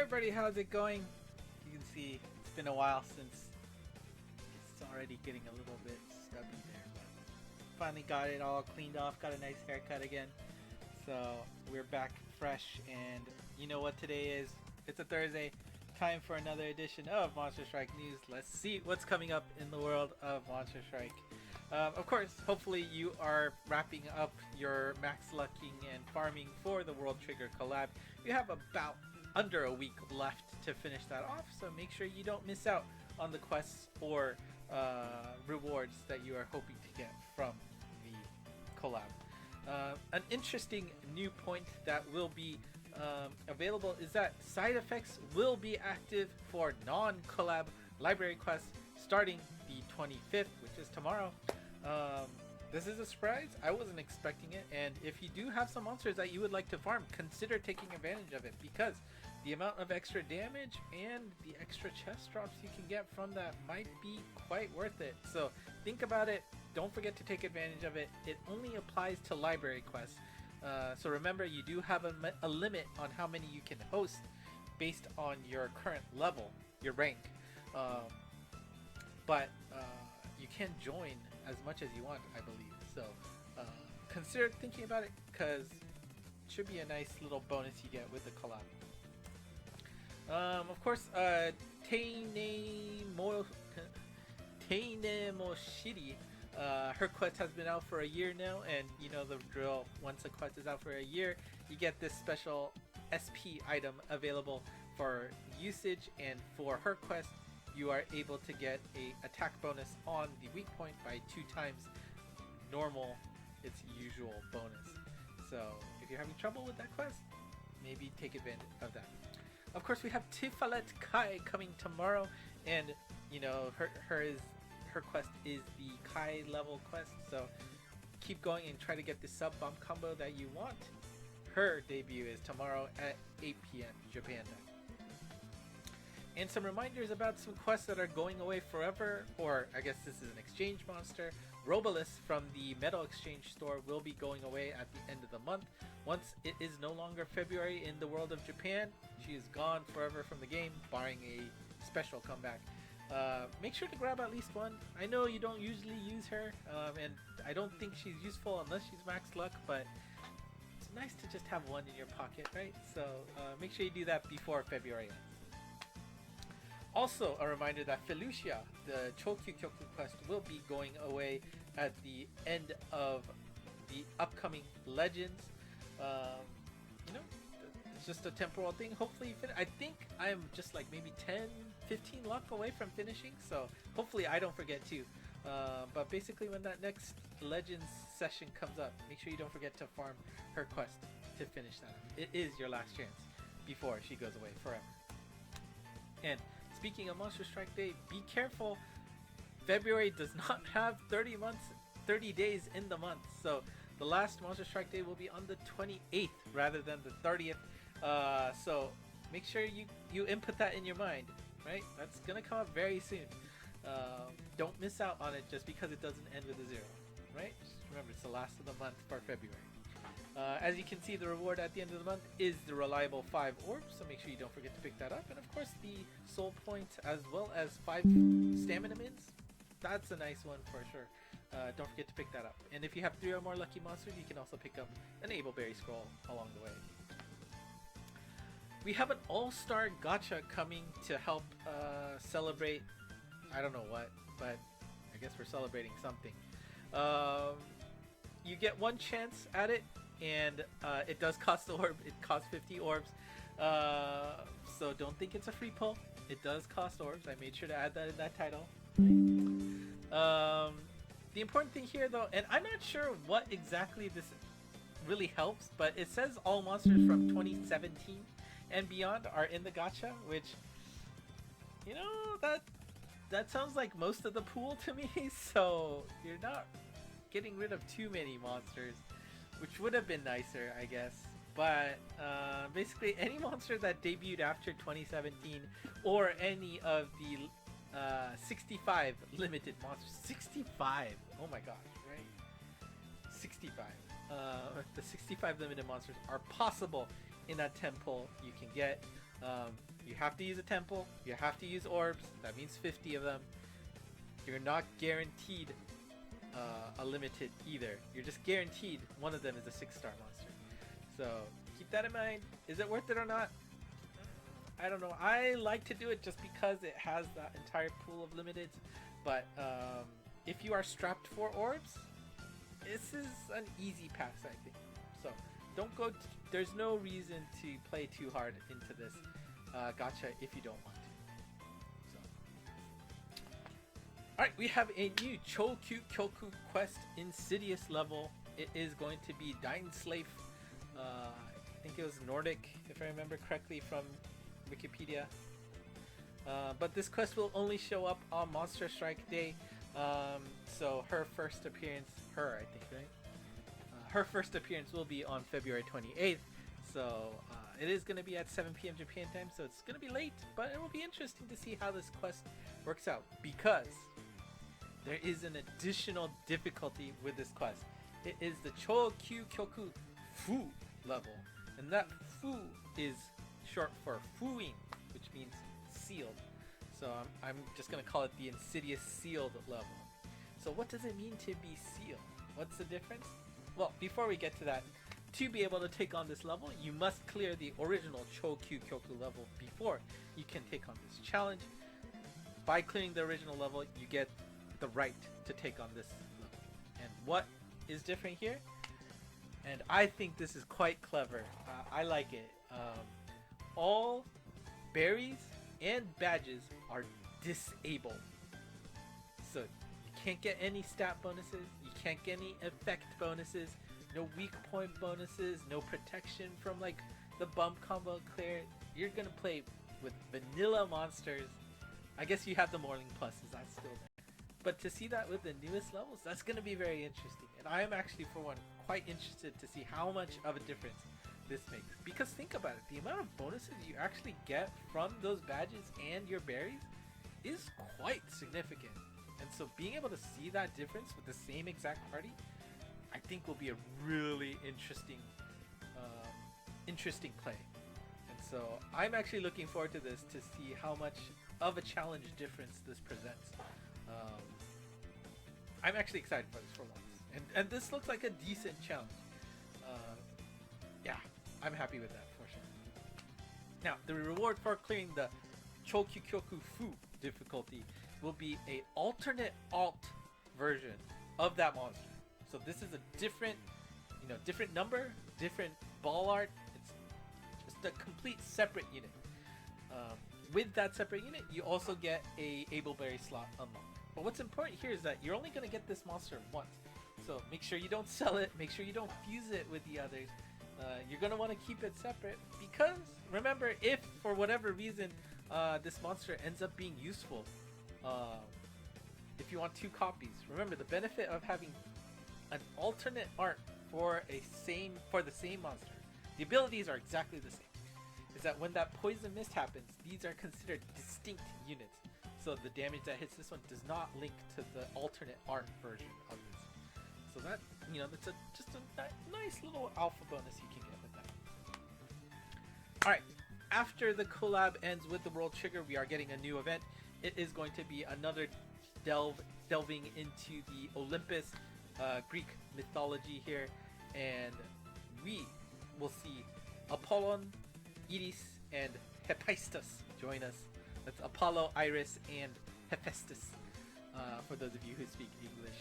everybody, how's it going? You can see it's been a while since it's already getting a little bit stubby there, but finally got it all cleaned off, got a nice haircut again. So we're back fresh, and you know what today is? It's a Thursday, time for another edition of Monster Strike News. Let's see what's coming up in the world of Monster Strike. Of course, hopefully you are wrapping up your max lucking and farming for the World Trigger collab. You have about under a week left to finish that off, so make sure you don't miss out on the quests or rewards that you are hoping to get from the collab. An interesting new point that will be available is that side effects will be active for non-collab library quests starting the 25th, which is tomorrow. This is a surprise. I wasn't expecting it, and if you do have some monsters that you would like to farm, consider taking advantage of it, because the amount of extra damage and the extra chest drops you can get from that might be quite worth it. So think about it. Don't forget to take advantage of it. It only applies to library quests. So remember, you do have a limit on how many you can host based on your current level, your rank. But you can join as much as you want, I believe. So consider thinking about it, because it should be a nice little bonus you get with the collab. Of course, Teine Moshiri, her quest has been out for a year now, and you know the drill. Once a quest is out for a year, you get this special SP item available for usage, and for her quest, you are able to get a attack bonus on the weak point by 2 times normal, its usual bonus. So if you're having trouble with that quest, maybe take advantage of that. Of course, we have Tiffalet Kai coming tomorrow, and you know her quest is the Kai level quest. So keep going and try to get the sub bomb combo that you want. Her debut is tomorrow at 8 p.m. Japan time. And some reminders about some quests that are going away forever, or I guess this is an exchange monster. Robolus from the Metal Exchange store will be going away at the end of the month. Once it is no longer February in the world of Japan, she is gone forever from the game, barring a special comeback. Make sure to grab at least one. I know you don't usually use her, and I don't think she's useful unless she's max luck, but it's nice to just have one in your pocket, right? So make sure you do that before February ends. Also, a reminder that Felucia, the Kyoku quest, will be going away at the end of the upcoming Legends. You know, it's just a temporal thing. Hopefully you finish. I think I'm just like maybe 10-15 luck away from finishing, so hopefully I don't forget too. But basically, when that next Legends session comes up, make sure you don't forget to farm her quest to finish that. It is your last chance before she goes away forever. And speaking of Monster Strike Day, be careful. February does not have 30 days in the month. So the last Monster Strike Day will be on the 28th rather than the 30th. So make sure you input that in your mind, right? That's going to come up very soon. Don't miss out on it just because it doesn't end with a 0, right? Just remember, it's the last of the month for February. As you can see, the reward at the end of the month is the reliable 5 orbs, so make sure you don't forget to pick that up. And of course, the soul points as well as 5 stamina mins. That's a nice one for sure. Don't forget to pick that up. And if you have 3 or more lucky monsters, you can also pick up an Ableberry scroll along the way. We have an all-star gacha coming to help celebrate, I don't know what, but I guess we're celebrating something. You get 1 chance at it, and it does cost the orb. It costs 50 orbs, so don't think it's a free pull. It does cost orbs. I made sure to add that in that title. The important thing here, though, and I'm not sure what exactly this really helps, but it says all monsters from 2017 and beyond are in the gacha, which, you know, that sounds like most of the pool to me. So you're not getting rid of too many monsters, which would have been nicer, I guess. But basically, any monster that debuted after 2017 or any of the 65 limited monsters. 65! Oh my gosh, right? 65. The 65 limited monsters are possible in that temple you can get. You have to use a temple. You have to use orbs. That means 50 of them. You're not guaranteed a limited either. You're just guaranteed one of them is a 6-star monster. So keep that in mind. Is it worth it or not? I don't know. I like to do it just because it has that entire pool of limiteds. But if you are strapped for orbs, this is an easy pass, I think. So don't go. There's no reason to play too hard into this gacha if you don't want to. So, all right, we have a new Chokyu Kyoku quest, Insidious level. It is going to be Dying Slave. I think it was Nordic, if I remember correctly from Wikipedia. But this quest will only show up on Monster Strike Day. So her first appearance, I think, right? Her first appearance will be on February 28th. So it is going to be at 7 p.m. Japan time. So it's going to be late, but it will be interesting to see how this quest works out, because there is an additional difficulty with this quest. It is the Chokyu Kyoku Fu level, and that Fu is short for Fuin, which means sealed. So I'm just going to call it the Insidious Sealed level. So what does it mean to be sealed? What's the difference? Well, before we get to that, to be able to take on this level, you must clear the original Chokyu Kyoku level before you can take on this challenge. By clearing the original level, you get the right to take on this level. And what is different here? And I think this is quite clever. I like it. All berries and badges are disabled. So you can't get any stat bonuses, you can't get any effect bonuses, no weak point bonuses, no protection from like the bump combo clear. You're gonna play with vanilla monsters. I guess you have the Morning Pluses, that's still there. But to see that with the newest levels, that's gonna be very interesting. And I am actually, for one, quite interested to see how much of a difference this makes. Because think about it, the amount of bonuses you actually get from those badges and your berries is quite significant. And so being able to see that difference with the same exact party, I think will be a really interesting play. And so I'm actually looking forward to this to see how much of a challenge difference this presents. I'm actually excited for this for once. And this looks like a decent challenge. Yeah, I'm happy with that for sure. Now, the reward for clearing the Chokyu Kyoku Fu difficulty will be a alternate alt version of that monster. So this is a different, different number, different ball art. It's just a complete separate unit. With that separate unit, you also get a Ableberry slot unlocked. But what's important here is that you're only going to get this monster once. So make sure you don't sell it. Make sure you don't fuse it with the others. You're going to want to keep it separate, because remember, if for whatever reason this monster ends up being useful, if you want 2 copies, remember the benefit of having an alternate art for the same monster. The abilities are exactly the same. Is that when that poison mist happens, these are considered distinct units. So the damage that hits this one does not link to the alternate art version of this. So that, that's just a nice little alpha bonus you can get with that. Alright, after the collab ends with the World Trigger, we are getting a new event. It is going to be another delving into the Olympus Greek mythology here, and we will see Apollon, Iris, and Hephaestus join us. That's Apollo, Iris, and Hephaestus, for those of you who speak English.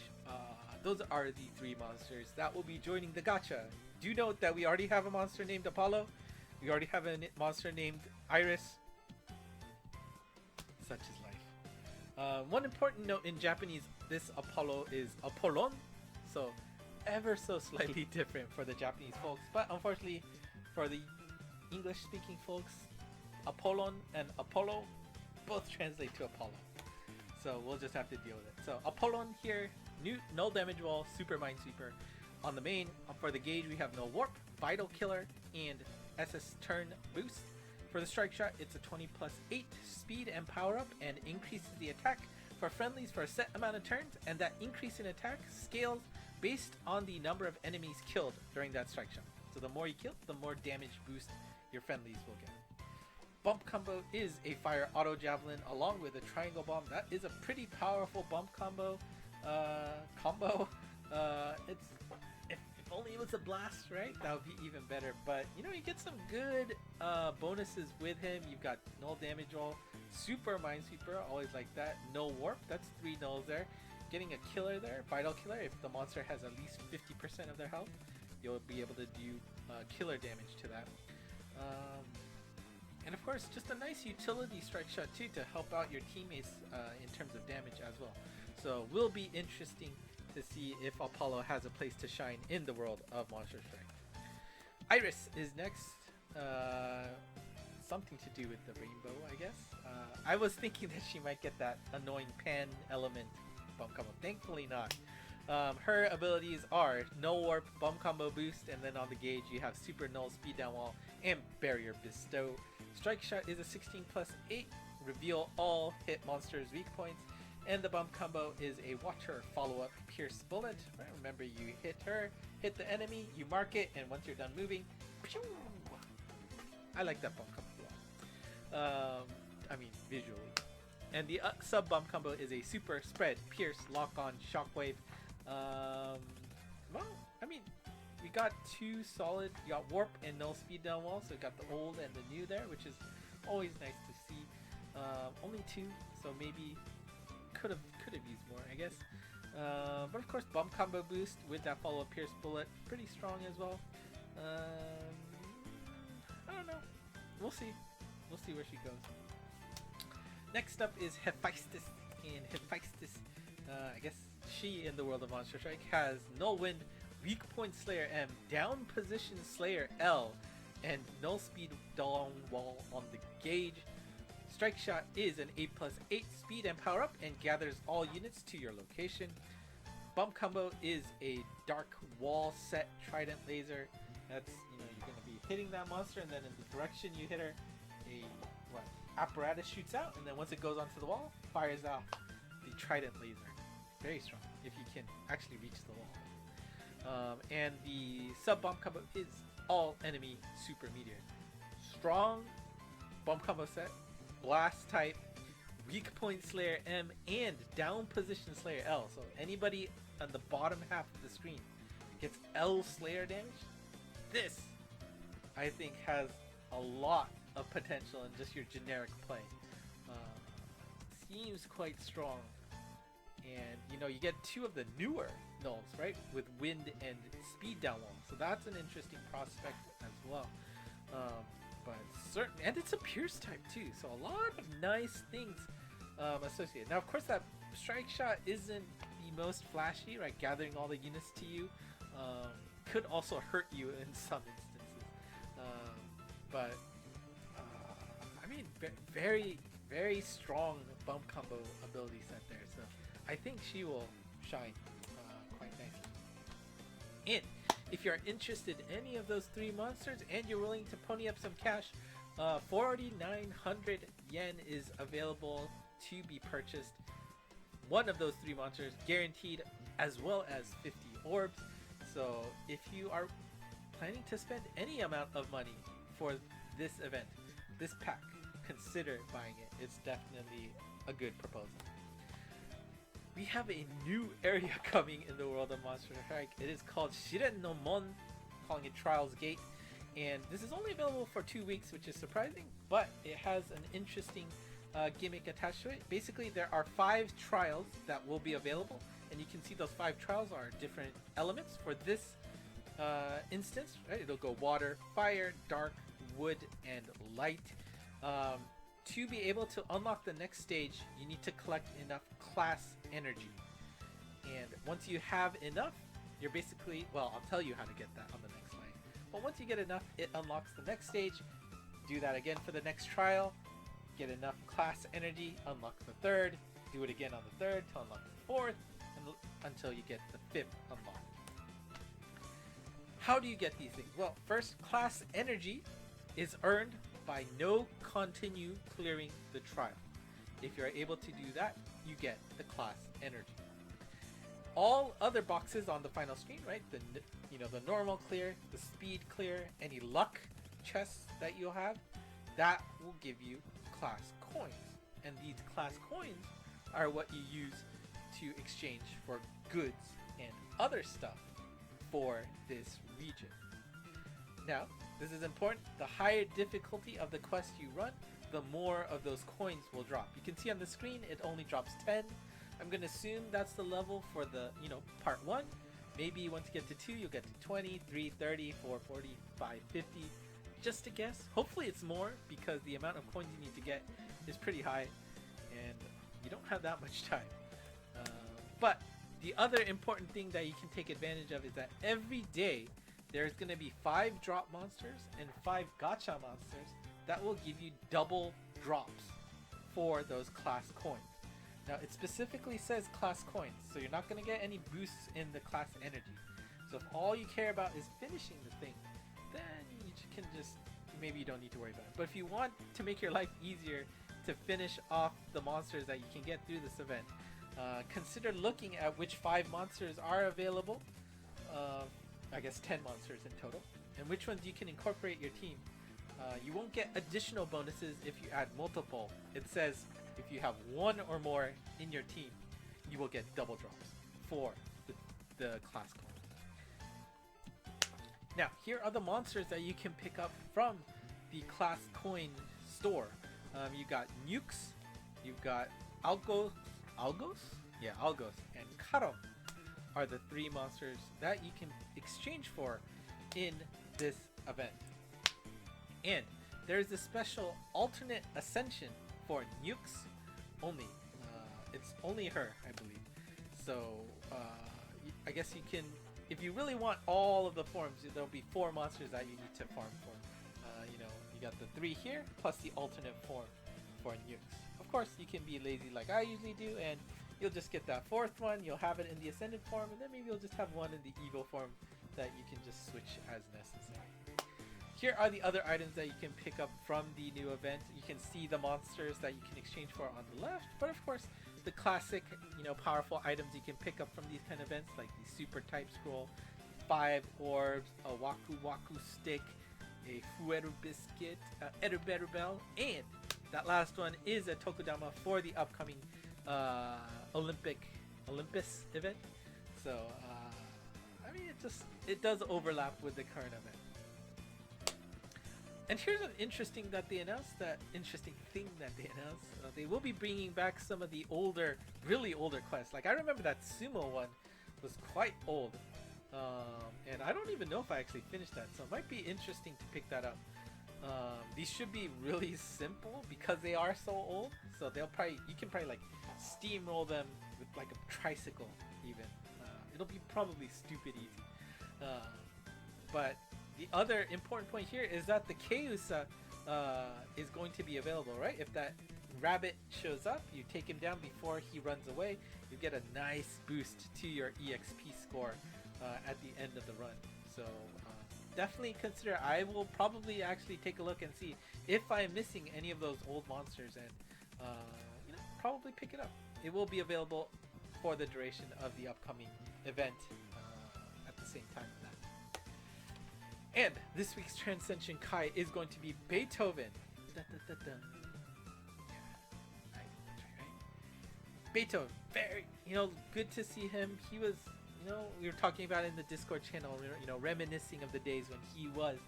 Those are the 3 monsters that will be joining the gacha. Do note that we already have a monster named Apollo. We already have a monster named Iris. Such is life. One important note in Japanese, this Apollo is Apollon, so ever so slightly different for the Japanese folks. But unfortunately, for the English-speaking folks, Apollon and Apollo both translate to Apollo. So we'll just have to deal with it. So Apollon here, new null damage wall, super minesweeper. On the main, for the gauge, we have no warp, vital killer, and SS turn boost. For the strike shot, it's a 20+8 speed and power up, and increases the attack for friendlies for a set amount of turns, and that increase in attack scales based on the number of enemies killed during that strike shot. So the more you kill, the more damage boost your friendlies will get. Bump combo is a fire auto javelin along with a triangle bomb. That is a pretty powerful bump combo. It's if only it was a blast, right? That would be even better. But you know, you get some good bonuses with him. You've got null damage roll, super minesweeper, always like that. No warp, that's 3 nulls there. Getting a killer there, vital killer. If the monster has at least 50% of their health, you'll be able to do killer damage to that. And of course, just a nice utility strike shot too to help out your teammates in terms of damage as well. So will be interesting to see if Apollo has a place to shine in the world of Monster Strike. Iris is next. Something to do with the rainbow, I guess. I was thinking that she might get that annoying pan element bump combo. Thankfully not. Her abilities are no warp, bump combo boost, and then on the gauge you have super null, speed down wall, and barrier bestow. Strike shot is a 16+8. Reveal all hit monsters' weak points. And the bump combo is a water follow-up pierce bullet. Right? Remember, you hit her, hit the enemy, you mark it, and once you're done moving, pew! I like that bump combo a lot. I mean, visually. And the sub bump combo is a super spread, pierce, lock on, shockwave. Well, I mean, we got 2 solid. You got warp and no speed down wall, so we got the old and the new there, which is always nice to see. Only 2, so maybe could have used more, I guess. But of course, bump combo boost with that follow up pierce bullet, pretty strong as well. I don't know. We'll see. We'll see where she goes. Next up is Hephaestus, and Hephaestus, I guess she in the world of Monster Strike has null wind, weak point Slayer M, down position Slayer L, and null speed down wall on the gauge. Strike shot is an 8+8 speed and power up and gathers all units to your location. Bump combo is a dark wall set trident laser. That's, you know, you're gonna be hitting that monster, and then in the direction you hit her, apparatus shoots out, and then once it goes onto the wall, fires off the trident laser. Very strong if you can actually reach the wall. And the sub bump combo is all enemy super meteor. Strong bump combo set. Blast type, weak point Slayer M, and down position Slayer L. So anybody on the bottom half of the screen gets L Slayer damage. This, I think, has a lot of potential in just your generic play. Seems quite strong. And, you know, you get 2 of the newer nulls, right? With wind and speed down wall. So that's an interesting prospect as well. But certain, and it's a pierce type too, so a lot of nice things associated. Now, of course, that strike shot isn't the most flashy, right? Gathering all the units to you could also hurt you in some instances. But I mean, very, very strong bump combo ability set there. So I think she will shine quite nicely. And if you're interested in any of those 3 monsters and you're willing to pony up some cash, 4,900 yen is available to be purchased. One of those 3 monsters guaranteed, as well as 50 orbs. So if you are planning to spend any amount of money for this event, this pack, consider buying it. It's definitely a good proposal. We have a new area coming in the world of Monster Strike. It is called Shiren no Mon, calling it Trials Gate. And this is only available for 2 weeks, which is surprising, but it has an interesting gimmick attached to it. Basically, there are 5 trials that will be available, and you can see those 5 trials are different elements. For this instance, right, it'll go water, fire, dark, wood, and light. To be able to unlock the next stage, you need to collect enough class energy. And once you have enough, you're basically, well, I'll tell you how to get that on the next slide. But once you get enough, it unlocks the next stage. Do that again for the next trial. Get enough class energy, unlock the 3rd. Do it again on the 3rd to unlock the 4th, and until you get the 5th unlocked. How do you get these things? Well, first, class energy is earned by no continue clearing the trial. If you're able to do that, you get the class energy. All other boxes on the final screen, right? The normal clear, the speed clear, any luck chests that you'll have, that will give you class coins. And these class coins are what you use to exchange for goods and other stuff for this region. Now, this is important. The higher difficulty of the quest you run, the more of those coins will drop. You can see on the screen it only drops 10. I'm going to assume that's the level for the, part 1. Maybe once you get to 2, you'll get to 20, 3, 30, 4, 40, 5, 50. Just a guess. Hopefully it's more, because the amount of coins you need to get is pretty high and you don't have that much time. But the other important thing that you can take advantage of is that every day there's going to be 5 drop monsters and 5 gacha monsters that will give you double drops for those class coins. Now it specifically says class coins, so you're not going to get any boosts in the class energy. So if all you care about is finishing the thing, then you can just, maybe you don't need to worry about it. But if you want to make your life easier to finish off the monsters that you can get through this event, consider looking at which 5 monsters are available. I guess 10 monsters in total, and which ones you can incorporate your team. You won't get additional bonuses if you add multiple. It says if you have 1 or more in your team, you will get double drops for the class coin. Now, here are the monsters that you can pick up from the class coin store. You got Nukes, you've got Algos, and Karom are the 3 monsters that you can exchange for in this event. And there's a special alternate Ascension for Nukes only. It's only her, I believe. So I guess you can, if you really want all of the forms, there'll be 4 monsters that you need to farm for. You got the 3 here plus the alternate form for Nukes. Of course, you can be lazy like I usually do, and you'll just get that 4th one, you'll have it in the Ascended form, and then maybe you'll just have one in the Evo form that you can just switch as necessary. Here are the other items that you can pick up from the new event. You can see the monsters that you can exchange for on the left, but of course, the classic, powerful items you can pick up from these kind of events, like the Super Type Scroll, 5 orbs, a Waku Waku Stick, a Fueru Biscuit, Eruberu Bell, and that last one is a Tokudama for the upcoming Olympus event. So it does overlap with the current event. And here's an interesting thing that they announced. They will be bringing back some of the really older quests. Like I remember that sumo one was quite old, and I don't even know if I actually finished that. So it might be interesting to pick that up. These should be really simple because they are so old. So you can probably like steamroll them with like a tricycle even. It'll be probably stupid easy. But the other important point here is that the Keusa is going to be available, right? If that rabbit shows up, you take him down before he runs away, you get a nice boost to your EXP score at the end of the run. So definitely consider. I will probably actually take a look and see if I'm missing any of those old monsters, and probably pick it up. It will be available for the duration of the upcoming event at the same time. And this week's Ascension Kai is going to be Beethoven. Da, da, da, da. Yeah, right. Beethoven, very, good to see him. He was, we were talking about it in the Discord channel, reminiscing of the days when he was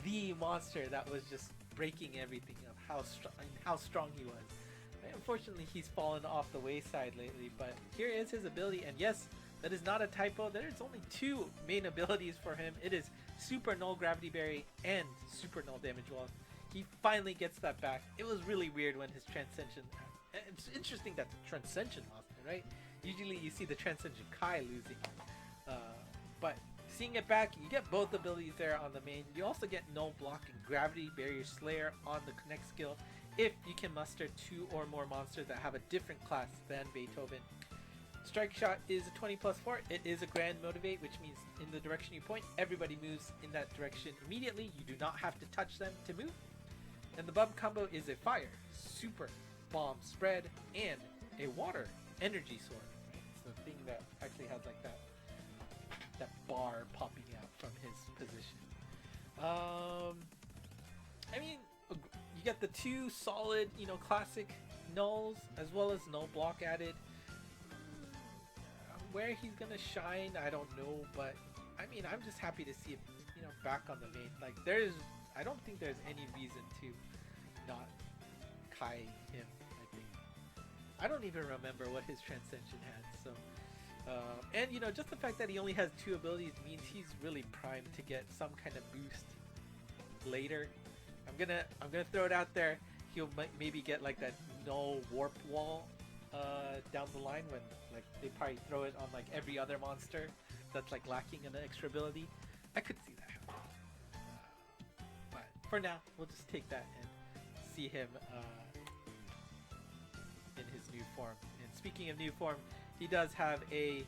the monster that was just breaking everything of how strong he was. And unfortunately, he's fallen off the wayside lately, but here is his ability, and yes, that is not a typo. There's only 2 main abilities for him. It is Super Null Gravity Berry and Super Null Damage Wall. He finally gets that back. It was really weird when his Transcension... It's interesting that's a Transcension monster, right? Usually you see the Transcension Kai losing. But seeing it back, you get both abilities there on the main. You also get Null Block and Gravity Barrier Slayer on the Connect skill if you can muster 2 or more monsters that have a different class than Beethoven. Strike Shot is a 20+4. It is a Grand Motivate, which means in the direction you point, everybody moves in that direction immediately. You do not have to touch them to move. And the Bub combo is a Fire, Super, Bomb Spread, and a Water Energy Sword. It's the thing that actually has like that bar popping out from his position. You get the 2 solid, classic nulls as well as null block added. Where he's gonna shine, I don't know, but I mean, I'm just happy to see him, back on the main. Like, I don't think there's any reason to not Kai him. I think I don't even remember what his Transcension had. So, and just the fact that he only has 2 abilities means he's really primed to get some kind of boost later. I'm gonna throw it out there. He'll maybe get like that null warp wall down the line when like they probably throw it on like every other monster that's like lacking an extra ability. I could see that happen. But for now, we'll just take that and see him in his new form. And speaking of new form, he does have a...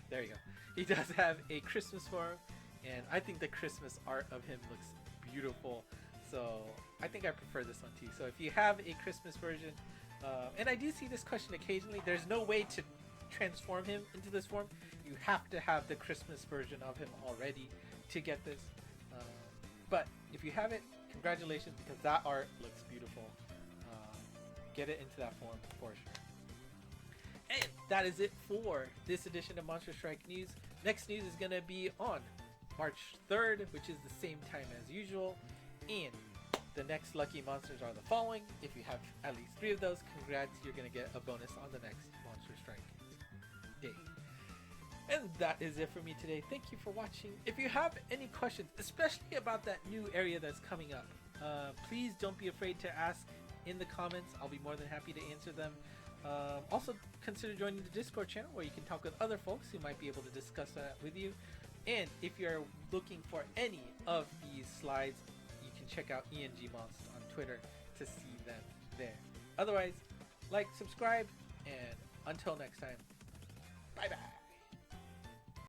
There you go. He does have a Christmas form, and I think the Christmas art of him looks beautiful. So I think I prefer this one too. So if you have a Christmas version, and I do see this question occasionally, there's no way to transform him into this form. You have to have the Christmas version of him already to get this. But if you have it, congratulations, because that art looks beautiful. Get it into that form for sure. And that is it for this edition of Monster Strike News. Next news is going to be on March 3rd, which is the same time as usual. And the next lucky monsters are the following. If you have at least 3 of those, congrats, you're going to get a bonus on the next Monster Strike day. And that is it for me today. Thank you for watching. If you have any questions, especially about that new area that's coming up, please don't be afraid to ask in the comments. I'll be more than happy to answer them. Also, consider joining the Discord channel where you can talk with other folks who might be able to discuss that with you. And if you're looking for any of these slides, you can check out Monst on Twitter to see them there. Otherwise, like, subscribe, and until next time, bye bye.